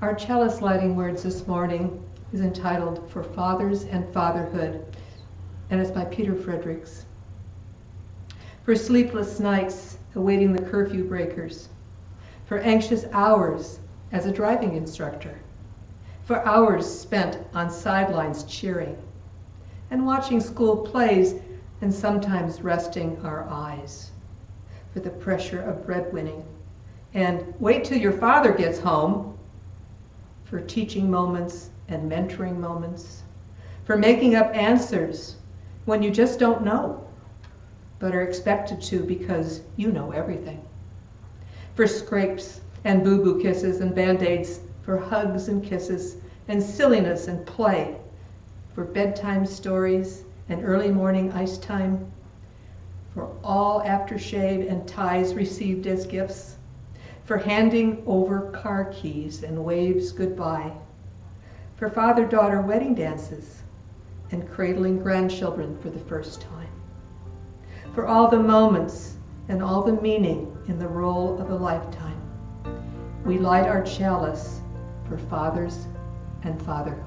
Our chalice lighting words this morning is entitled For Fathers and Fatherhood, and it's by Peter Fredericks. For sleepless nights awaiting the curfew breakers, for anxious hours as a driving instructor, for hours spent on sidelines cheering and watching school plays and sometimes resting our eyes, for the pressure of breadwinning and wait till your father gets home, for teaching moments and mentoring moments, for making up answers when you just don't know, but are expected to because you know everything, for scrapes and boo-boo kisses and band-aids, for hugs and kisses and silliness and play, for bedtime stories and early morning ice time, for all aftershave and ties received as gifts, for handing over car keys and waves goodbye, for father-daughter wedding dances and cradling grandchildren for the first time, for all the moments and all the meaning in the role of a lifetime. We light our chalice for fathers and fatherhood.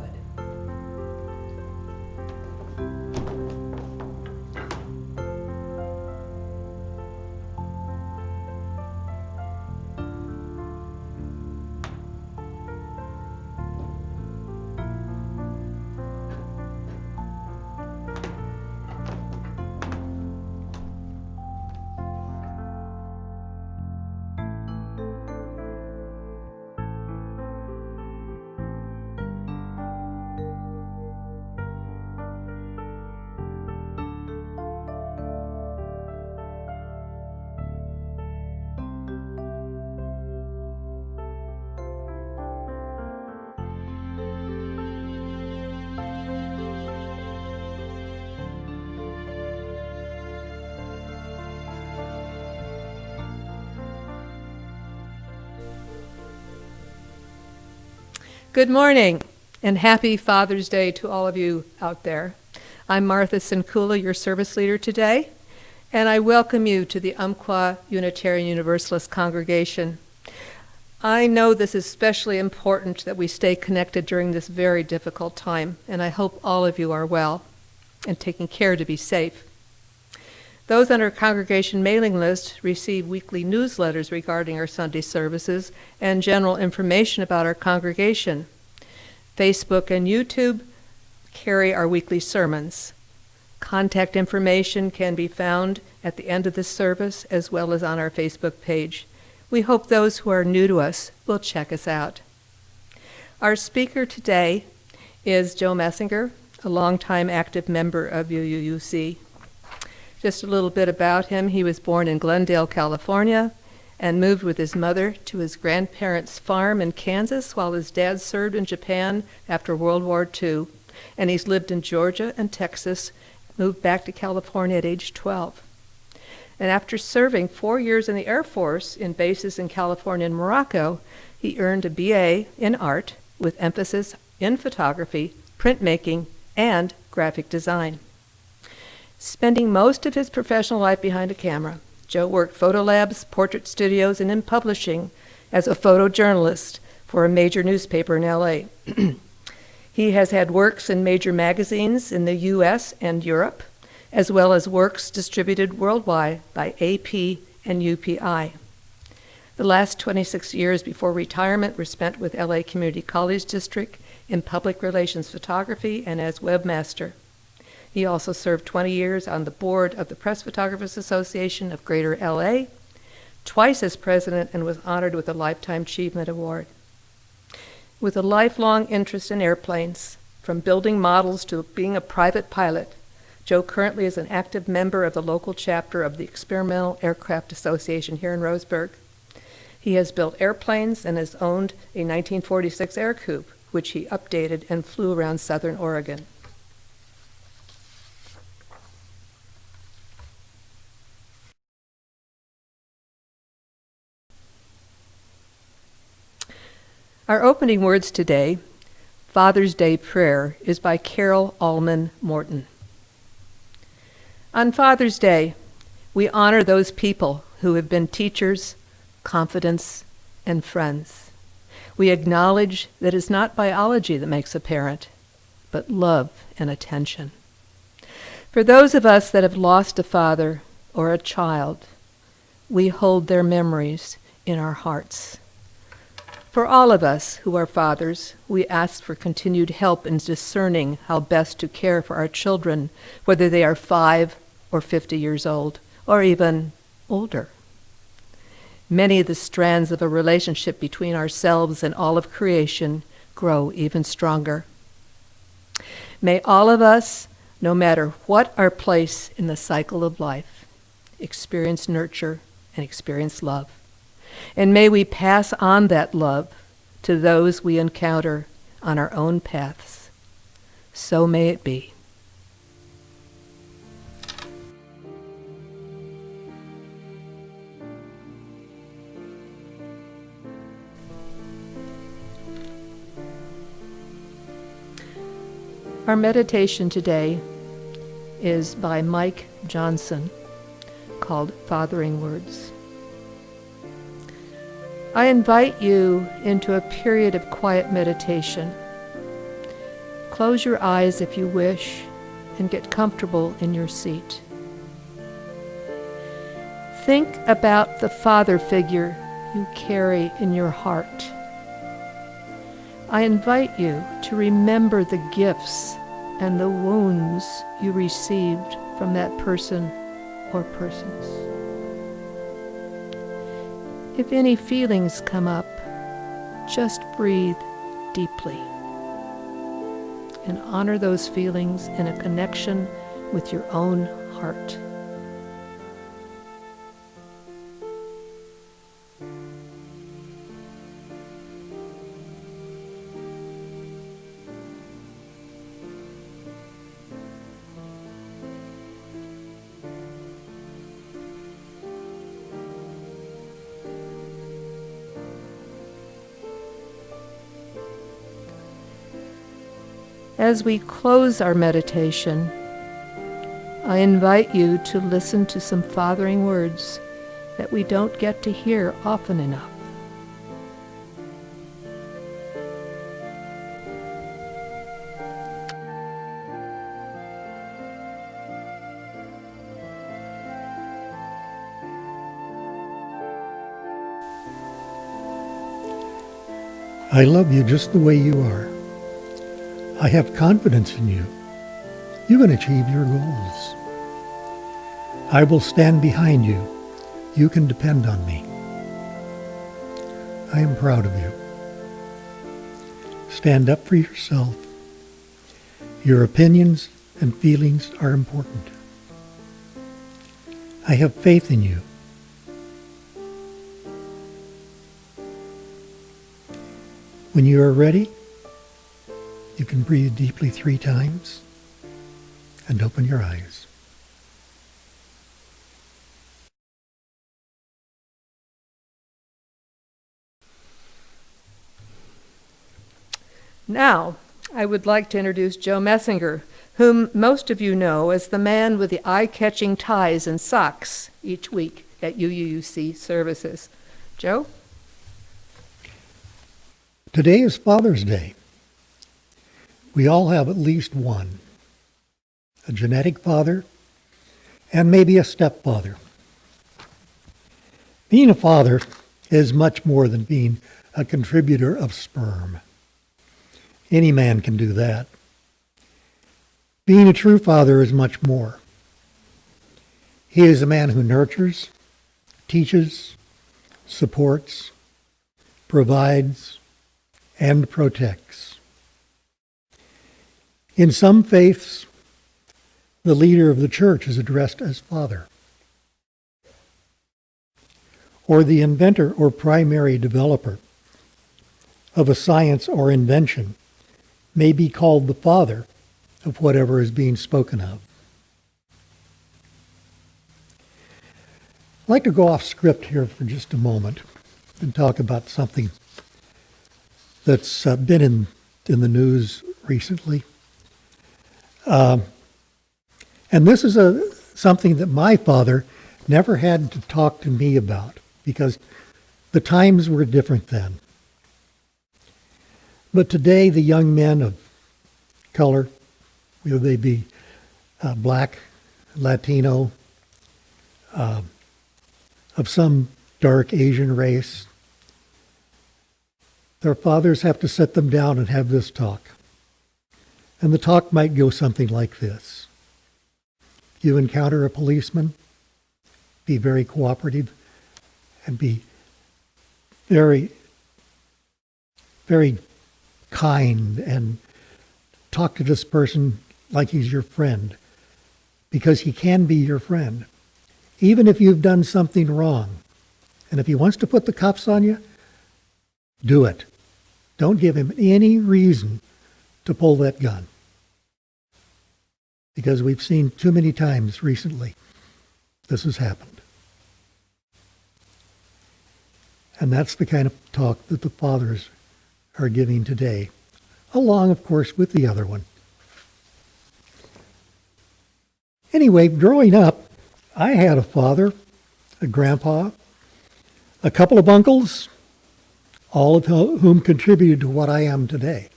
Good morning, and happy Father's Day to all of you out there. I'm Martha Sinkula, your service leader today, and I welcome you to the Umpqua Unitarian Universalist congregation. I know this is especially important that we stay connected during this very difficult time, and I hope all of you are well and taking care to be safe. Those on our congregation mailing list receive weekly newsletters regarding our Sunday services and general information about our congregation. Facebook and YouTube carry our weekly sermons. Contact information can be found at the end of the service as well as on our Facebook page. We hope those who are new to us will check us out. Our speaker today is Joe Messinger, a longtime active member of UUUC. Just a little bit about him. He was born in Glendale, California, and moved with his mother to his grandparents' farm in Kansas while his dad served in Japan after World War II. And he's lived in Georgia and Texas, moved back to California at age 12. And after serving 4 years in the Air Force in bases in California and Morocco, he earned a BA in art with emphasis in photography, printmaking, and graphic design. Spending most of his professional life behind a camera, Joe worked photo labs, portrait studios, and in publishing as a photojournalist for a major newspaper in LA. He has had works in major magazines in the US and Europe, as well as works distributed worldwide by AP and UPI. The last 26 years before retirement were spent with LA Community College District in public relations photography and as webmaster. He also served 20 years on the board of the Press Photographers Association of Greater LA, twice as president, and was honored with a Lifetime Achievement Award. With a lifelong interest in airplanes, from building models to being a private pilot, Joe currently is an active member of the local chapter of the Experimental Aircraft Association here in Roseburg. He has built airplanes and has owned a 1946 Air Coupe, which he updated and flew around Southern Oregon. Our opening words today, Father's Day Prayer, is by Carol Allman Morton. On Father's Day, we honor those people who have been teachers, confidants, and friends. We acknowledge that it's not biology that makes a parent, but love and attention. For those of us that have lost a father or a child, we hold their memories in our hearts. For all of us who are fathers, we ask for continued help in discerning how best to care for our children, whether they are 5 or 50 years old, or even older. Many of the strands of a relationship between ourselves and all of creation grow even stronger. May all of us, no matter what our place in the cycle of life, experience nurture and experience love. And may we pass on that love to those we encounter on our own paths. So may it be. Our meditation today is by Mike Johnson, called Fathering Words. I invite you into a period of quiet meditation. Close your eyes if you wish and get comfortable in your seat. Think about the father figure you carry in your heart. I invite you to remember the gifts and the wounds you received from that person or persons. If any feelings come up, just breathe deeply and honor those feelings in a connection with your own heart. As we close our meditation, I invite you to listen to some fathering words that we don't get to hear often enough. I love you just the way you are. I have confidence in you. You can achieve your goals. I will stand behind you. You can depend on me. I am proud of you. Stand up for yourself. Your opinions and feelings are important. I have faith in you. When you are ready, you can breathe deeply 3 times and open your eyes. Now, I would like to introduce Joe Messinger, whom most of you know as the man with the eye-catching ties and socks each week at UUC services. Joe? Today is Father's Day. We all have at least one, a genetic father and maybe a stepfather. Being a father is much more than being a contributor of sperm. Any man can do that. Being a true father is much more. He is a man who nurtures, teaches, supports, provides, and protects. In some faiths, the leader of the church is addressed as Father, or the inventor or primary developer of a science or invention may be called the father of whatever is being spoken of. I'd like to go off script here for just a moment and talk about something that's been in the news recently. And this is something that my father never had to talk to me about because the times were different then. But today, the young men of color, whether they be black, Latino, of some dark Asian race, their fathers have to sit them down and have this talk. And the talk might go something like this. If you encounter a policeman, be very cooperative and be very, very kind and talk to this person like he's your friend, because he can be your friend. Even if you've done something wrong, and if he wants to put the cuffs on you, do it. Don't give him any reason to pull that gun. Because we've seen too many times recently this has happened. And that's the kind of talk that the fathers are giving today, along, of course, with the other one. Anyway, growing up, I had a father, a grandpa, a couple of uncles, all of whom contributed to what I am today.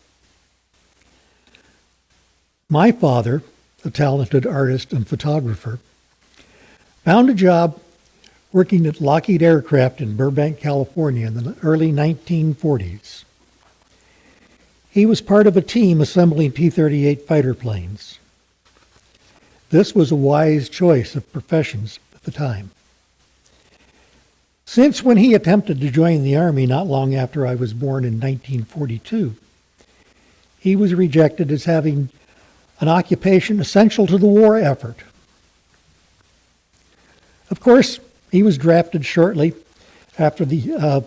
My father, a talented artist and photographer, found a job working at Lockheed Aircraft in Burbank, California in the early 1940s. He was part of a team assembling P-38 fighter planes. This was a wise choice of professions at the time. Since when he attempted to join the Army not long after I was born in 1942, he was rejected as having an occupation essential to the war effort. Of course, he was drafted shortly after the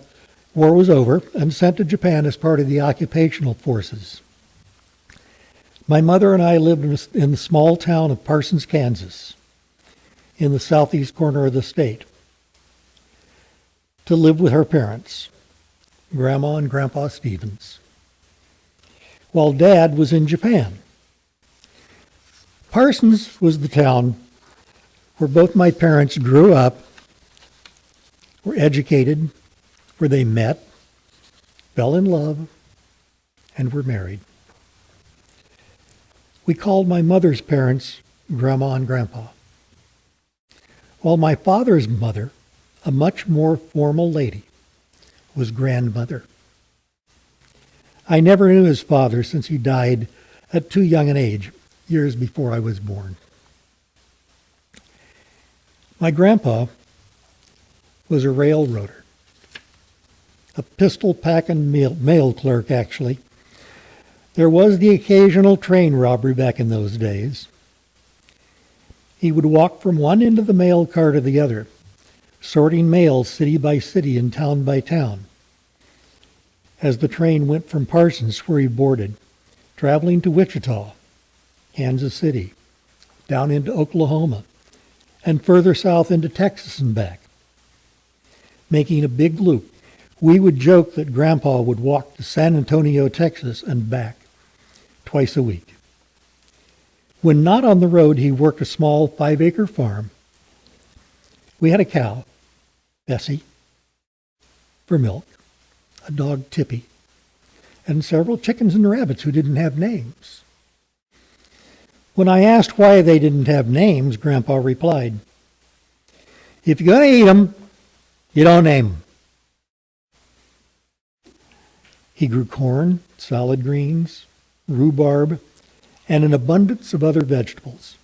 war was over and sent to Japan as part of the occupational forces. My mother and I lived in the small town of Parsons, Kansas, in the southeast corner of the state, to live with her parents, Grandma and Grandpa Stevens, while Dad was in Japan. Parsons was the town where both my parents grew up, were educated, where they met, fell in love, and were married. We called my mother's parents Grandma and Grandpa, while my father's mother, a much more formal lady, was grandmother. I never knew his father since he died at too young an age, years before I was born. My grandpa was a railroader, a pistol-packing mail clerk, actually. There was the occasional train robbery back in those days. He would walk from one end of the mail car to the other, sorting mail city by city and town by town, as the train went from Parsons, where he boarded, traveling to Wichita, Kansas City, down into Oklahoma, and further south into Texas and back, making a big loop. We would joke that Grandpa would walk to San Antonio, Texas, and back twice a week. When not on the road, he worked a small 5-acre farm. We had a cow, Bessie, for milk, a dog, Tippy, and several chickens and rabbits who didn't have names. When I asked why they didn't have names, Grandpa replied, "If you're going to eat them, you don't name them." He grew corn, salad greens, rhubarb, and an abundance of other vegetables.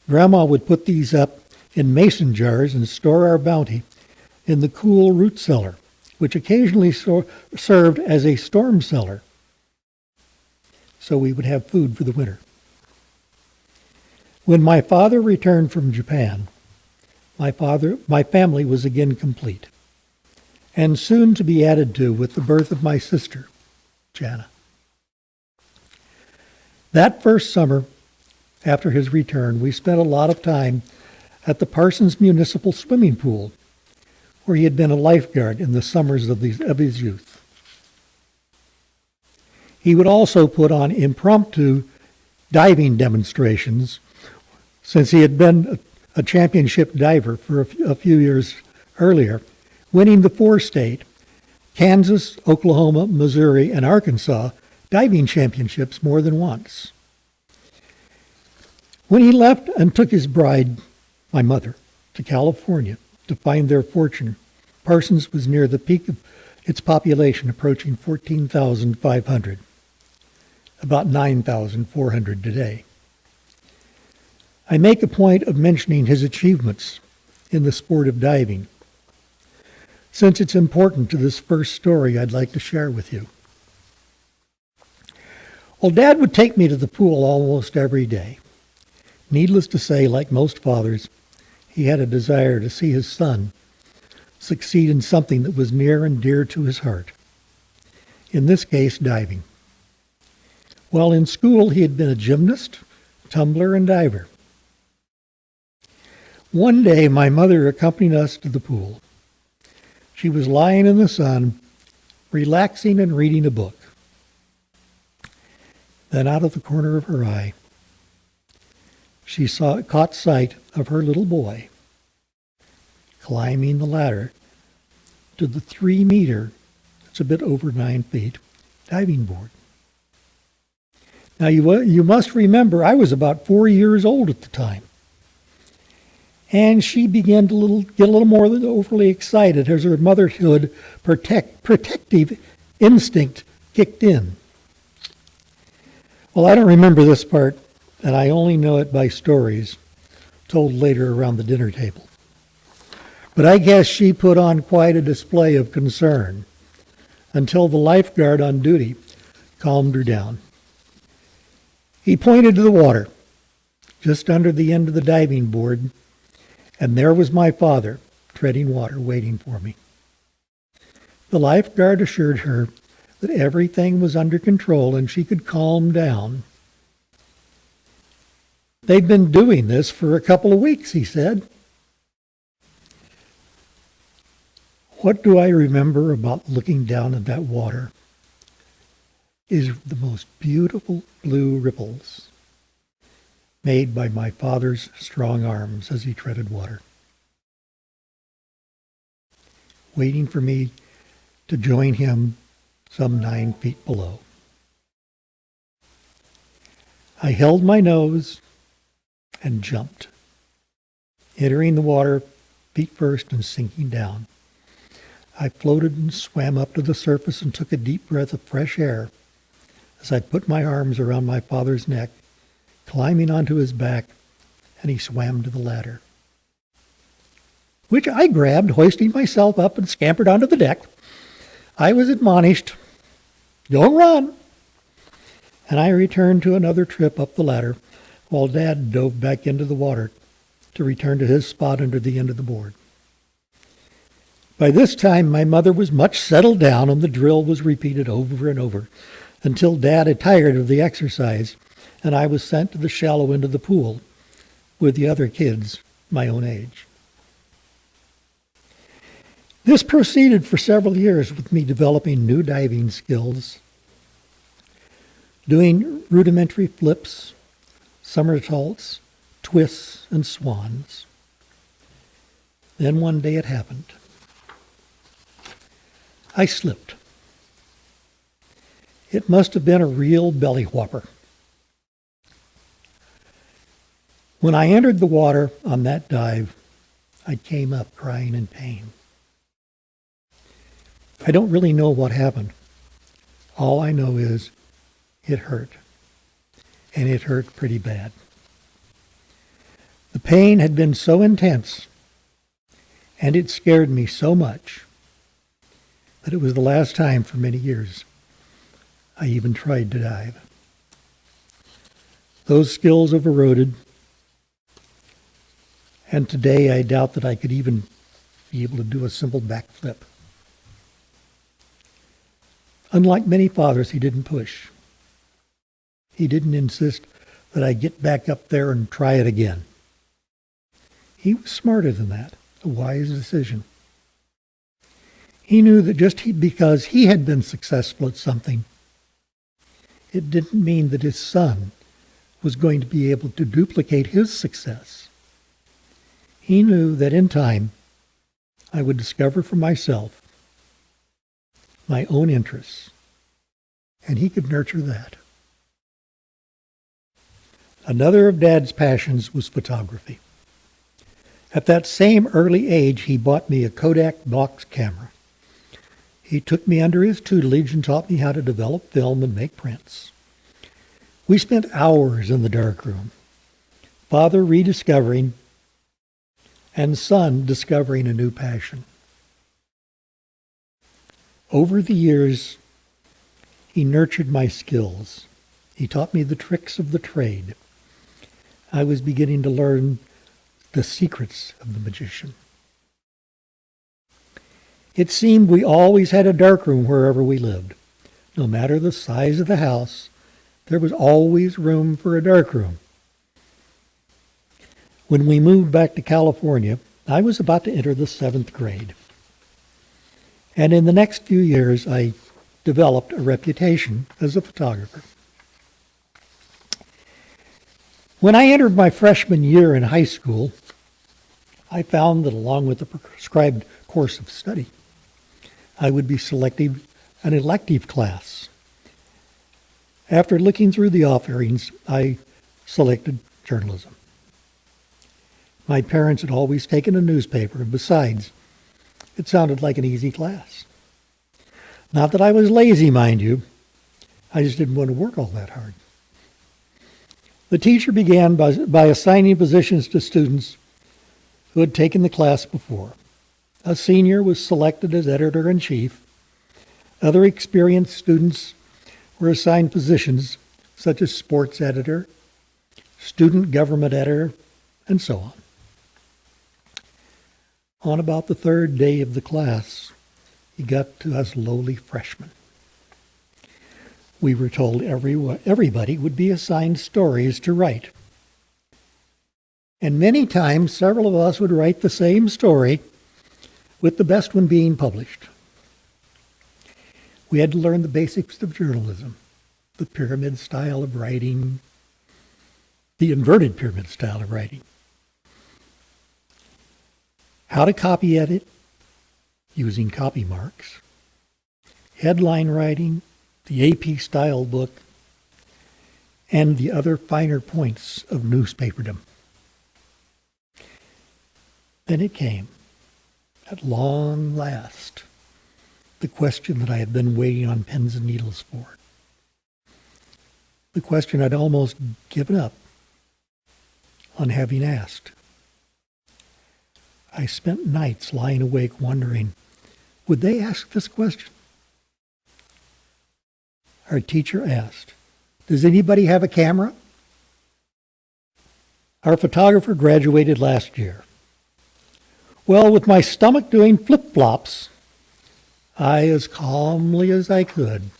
Grandma would put these up in mason jars and store our bounty in the cool root cellar, which occasionally served as a storm cellar, so we would have food for the winter. When my father returned from Japan, my family was again complete, and soon to be added to with the birth of my sister, Jana. That first summer, after his return, we spent a lot of time at the Parsons Municipal Swimming Pool, where he had been a lifeguard in the summers of his youth. He would also put on impromptu diving demonstrations, since he had been a championship diver for a few years earlier, winning the 4-state, Kansas, Oklahoma, Missouri, and Arkansas, diving championships more than once. When he left and took his bride, my mother, to California to find their fortune, Parsons was near the peak of its population, approaching 14,500, about 9,400 today. I make a point of mentioning his achievements in the sport of diving, since it's important to this first story I'd like to share with you. Well, Dad would take me to the pool almost every day. Needless to say, like most fathers, he had a desire to see his son succeed in something that was near and dear to his heart. In this case, diving. While in school, he had been a gymnast, tumbler, and diver. One day, my mother accompanied us to the pool. She was lying in the sun, relaxing and reading a book. Then out of the corner of her eye, she caught sight of her little boy climbing the ladder to the 3-meter, it's a bit over 9 feet, diving board. Now you must remember I was about 4 years old at the time. And she began to get a little more than overly excited as her motherhood protective instinct kicked in. Well, I don't remember this part, and I only know it by stories told later around the dinner table. But I guess she put on quite a display of concern until the lifeguard on duty calmed her down. He pointed to the water, just under the end of the diving board, and there was my father, treading water, waiting for me. The lifeguard assured her that everything was under control and she could calm down. They'd been doing this for a couple of weeks, he said. What do I remember about looking down at that water is the most beautiful blue ripples made by my father's strong arms as he treaded water, waiting for me to join him some 9 feet below. I held my nose and jumped, entering the water feet first and sinking down. I floated and swam up to the surface and took a deep breath of fresh air as I put my arms around my father's neck, climbing onto his back, and he swam to the ladder, which I grabbed, hoisting myself up and scampered onto the deck. I was admonished, "Don't run." And I returned to another trip up the ladder while Dad dove back into the water to return to his spot under the end of the board. By this time, my mother was much settled down, and the drill was repeated over and over until Dad had tired of the exercise, and I was sent to the shallow end of the pool with the other kids my own age. This proceeded for several years with me developing new diving skills, doing rudimentary flips, somersaults, twists, and swans. Then one day it happened. I slipped. It must have been a real belly whopper. When I entered the water on that dive, I came up crying in pain. I don't really know what happened. All I know is it hurt, and it hurt pretty bad. The pain had been so intense, and it scared me so much that it was the last time for many years I even tried to dive. Those skills have eroded, and today I doubt that I could even be able to do a simple backflip. Unlike many fathers, he didn't push. He didn't insist that I get back up there and try it again. He was smarter than that, a wise decision. He knew that because he had been successful at something, it didn't mean that his son was going to be able to duplicate his success. He knew that in time, I would discover for myself my own interests and he could nurture that. Another of Dad's passions was photography. At that same early age, he bought me a Kodak box camera. He took me under his tutelage and taught me how to develop film and make prints. We spent hours in the darkroom, Father rediscovering and Son discovering a new passion. Over the years, he nurtured my skills. He taught me the tricks of the trade. I was beginning to learn the secrets of the magician. It seemed we always had a darkroom wherever we lived. No matter the size of the house, there was always room for a darkroom. When we moved back to California, I was about to enter the 7th grade. And in the next few years, I developed a reputation as a photographer. When I entered my freshman year in high school, I found that along with the prescribed course of study, I would be selecting an elective class. After looking through the offerings, I selected journalism. My parents had always taken a newspaper, and besides, it sounded like an easy class. Not that I was lazy, mind you. I just didn't want to work all that hard. The teacher began by assigning positions to students who had taken the class before. A senior was selected as editor-in-chief. Other experienced students were assigned positions such as sports editor, student government editor, and so on. On about the 3rd day of the class, he got to us lowly freshmen. We were told everybody would be assigned stories to write. And many times, several of us would write the same story, with the best one being published. We had to learn the basics of journalism, the pyramid style of writing, the inverted pyramid style of writing, how to copy edit using copy marks, headline writing, the AP style book, and the other finer points of newspaperdom. Then it came, at long last, the question that I had been waiting on pins and needles for. The question I'd almost given up on having asked. I spent nights lying awake wondering, would they ask this question? Our teacher asked, "Does anybody have a camera?" Our photographer graduated last year. Well, with my stomach doing flip-flops, I, as calmly as I could,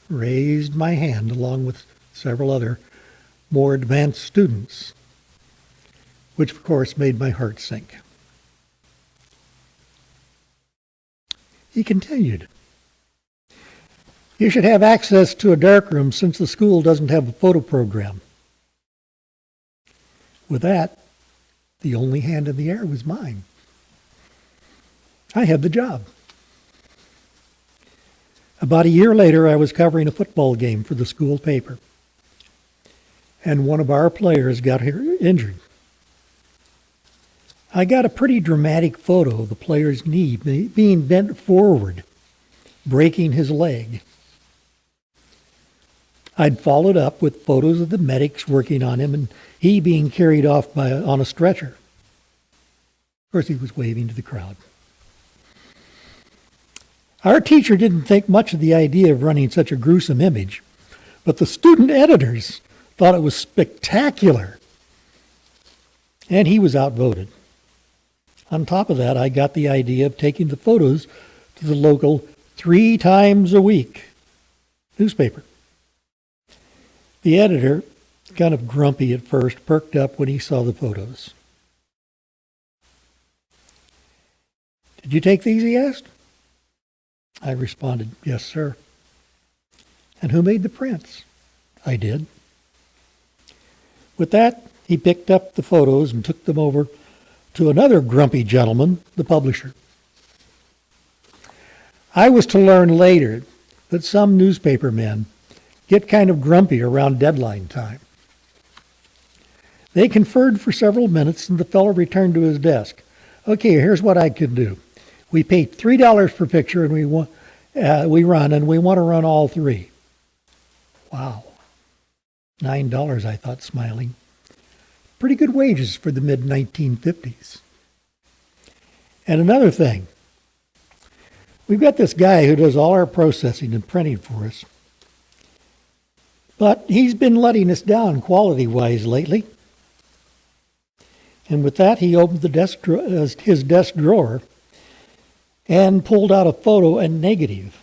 raised my hand along with several other more advanced students, which of course made my heart sink. He continued, "You should have access to a darkroom since the school doesn't have a photo program." With that, the only hand in the air was mine. I had the job. About a year later, I was covering a football game for the school paper, and one of our players got injured. I got a pretty dramatic photo of the player's knee being bent forward, breaking his leg. I'd followed up with photos of the medics working on him and he being carried off on a stretcher. Of course, he was waving to the crowd. Our teacher didn't think much of the idea of running such a gruesome image, but the student editors thought it was spectacular. And he was outvoted. On top of that, I got the idea of taking the photos to the local 3 times a week newspaper. The editor, kind of grumpy at first, perked up when he saw the photos. "Did you take these?" he asked. I responded, "Yes, sir." "And who made the prints?" "I did." With that, he picked up the photos and took them over to another grumpy gentleman, the publisher. I was to learn later that some newspaper men get kind of grumpy around deadline time. They conferred for several minutes, and the fellow returned to his desk. Okay, here's what I could do. We pay $3 per picture, and we run, and we want to run all three. Wow. $9, I thought, smiling. Pretty good wages for the mid-1950s. And another thing, we've got this guy who does all our processing and printing for us, but he's been letting us down quality-wise lately. And with that, he opened his desk drawer and pulled out a photo and negative.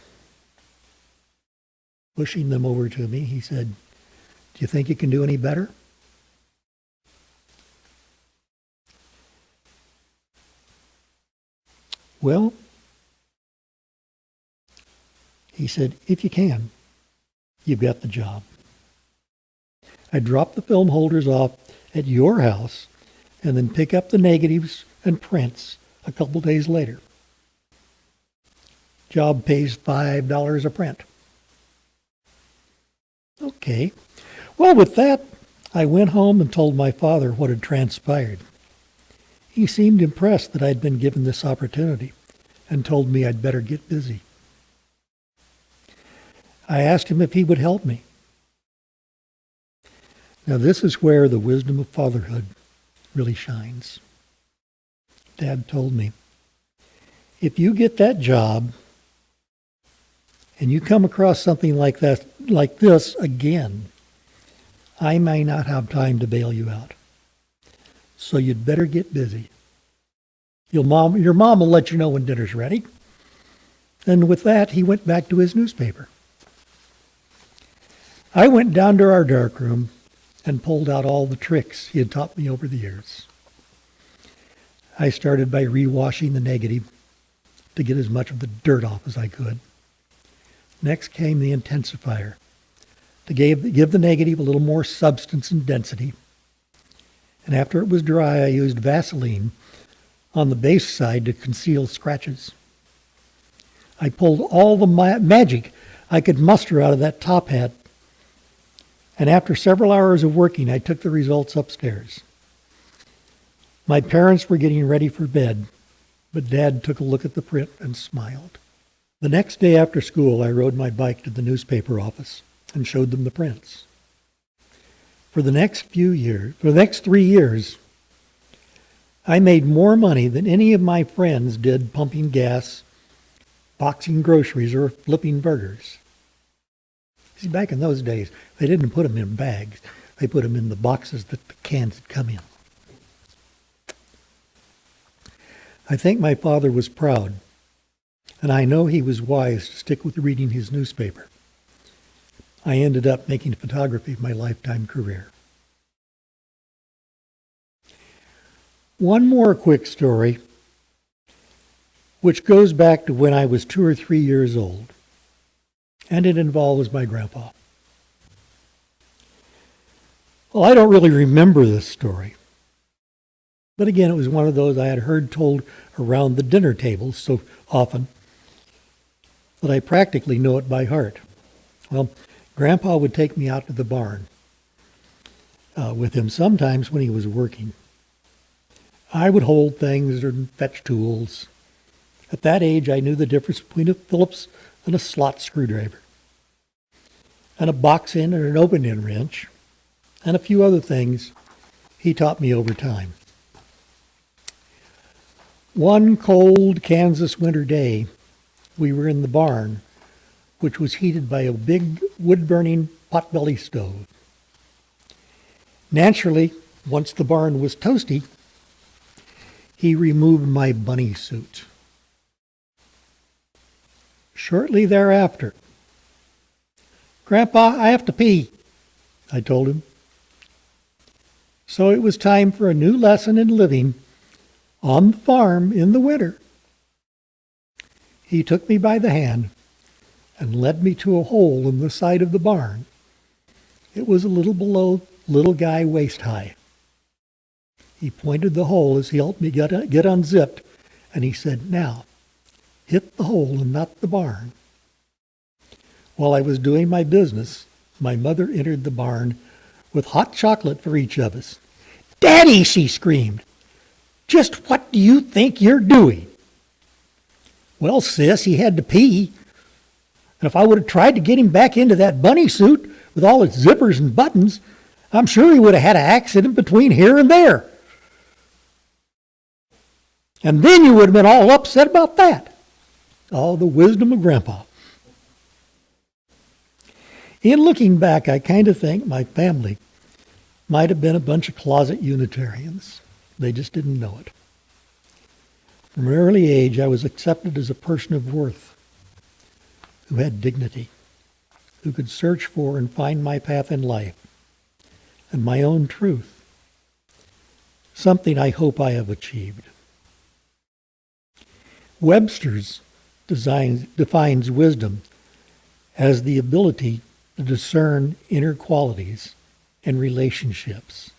Pushing them over to me, he said, "Do you think you can do any better?" Well, he said, "If you can, you've got the job. I drop the film holders off at your house and then pick up the negatives and prints a couple days later. Job pays $5 a print." Okay. Well, with that, I went home and told my father what had transpired. He seemed impressed that I'd been given this opportunity and told me I'd better get busy. I asked him if he would help me. Now, this is where the wisdom of fatherhood really shines. Dad told me, if you get that job and you come across something like this again, I may not have time to bail you out. So you'd better get busy. Your mom will let you know when dinner's ready. And with that, he went back to his newspaper. I went down to our darkroom and pulled out all the tricks he had taught me over the years. I started by rewashing the negative to get as much of the dirt off as I could. Next came the intensifier to give the negative a little more substance and density. And after it was dry, I used Vaseline on the base side to conceal scratches. I pulled all the magic I could muster out of that top hat, and after several hours of working, I took the results upstairs. My parents were getting ready for bed, but Dad took a look at the print and smiled. The next day after school, I rode my bike to the newspaper office and showed them the prints. For the next 3 years, I made more money than any of my friends did pumping gas, boxing groceries, or flipping burgers. See, back in those days, they didn't put them in bags. They put them in the boxes that the cans had come in. I think my father was proud, and I know he was wise to stick with reading his newspaper. I ended up making photography my lifetime career. One more quick story, which goes back to when I was 2 or 3 years old, and it involves my grandpa. Well, I don't really remember this story, but again, it was one of those I had heard told around the dinner table so often that I practically know it by heart. Well, Grandpa would take me out to the barn with him sometimes when he was working. I would hold things or fetch tools. At that age, I knew the difference between a Phillips and a slot screwdriver, and a box end and an open end wrench, and a few other things he taught me over time. One cold Kansas winter day, we were in the barn, which was heated by a big wood-burning potbelly stove. Naturally, once the barn was toasty, he removed my bunny suit. Shortly thereafter, "Grandpa, I have to pee," I told him. So it was time for a new lesson in living on the farm in the winter. He took me by the hand and led me to a hole in the side of the barn. It was a little below little guy waist high. He pointed the hole as he helped me get unzipped, and he said, "Now, hit the hole and not the barn." While I was doing my business, my mother entered the barn with hot chocolate for each of us. "Daddy," she screamed, "just what do you think you're doing?" "Well, sis, he had to pee. And if I would have tried to get him back into that bunny suit with all its zippers and buttons, I'm sure he would have had an accident between here and there. And then you would have been all upset about that." Oh, the wisdom of Grandpa. In looking back, I kind of think my family might have been a bunch of closet Unitarians. They just didn't know it. From an early age, I was accepted as a person of worth, who had dignity, who could search for and find my path in life and my own truth, something I hope I have achieved. Webster's defines wisdom as the ability to discern inner qualities and relationships.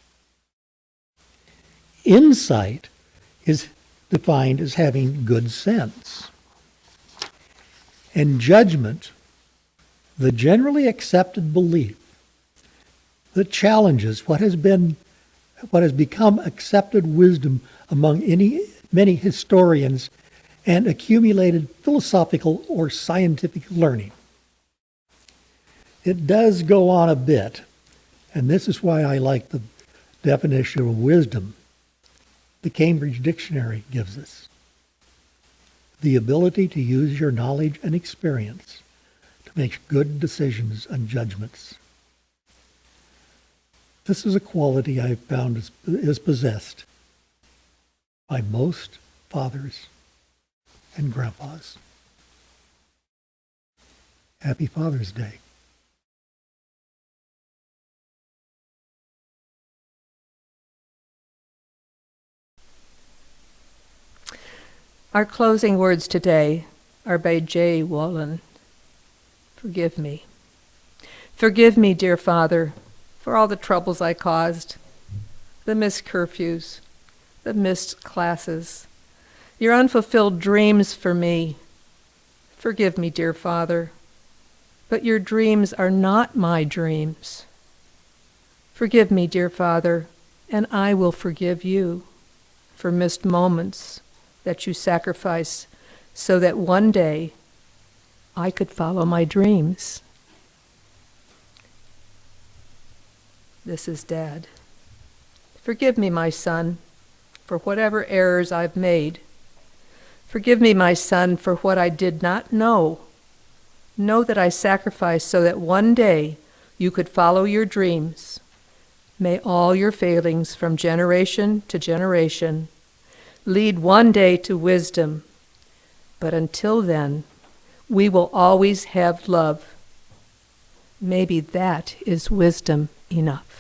Insight is defined as having good sense. And judgment, the generally accepted belief that challenges what has become accepted wisdom among many historians and accumulated philosophical or scientific learning. It does go on a bit, and this is why I like the definition of wisdom the Cambridge Dictionary gives us. The ability to use your knowledge and experience to make good decisions and judgments. This is a quality I've found is possessed by most fathers and grandpas. Happy Father's Day. Our closing words today are by J. Wallen. Forgive me. Forgive me, dear Father, for all the troubles I caused, the missed curfews, the missed classes, your unfulfilled dreams for me. Forgive me, dear Father, but your dreams are not my dreams. Forgive me, dear Father, and I will forgive you for missed moments that you sacrifice so that one day I could follow my dreams. This is Dad. Forgive me, my son, for whatever errors I've made. Forgive me, my son, for what I did not know. Know that I sacrificed so that one day you could follow your dreams. May all your failings from generation to generation lead one day to wisdom, but until then, we will always have love. Maybe that is wisdom enough.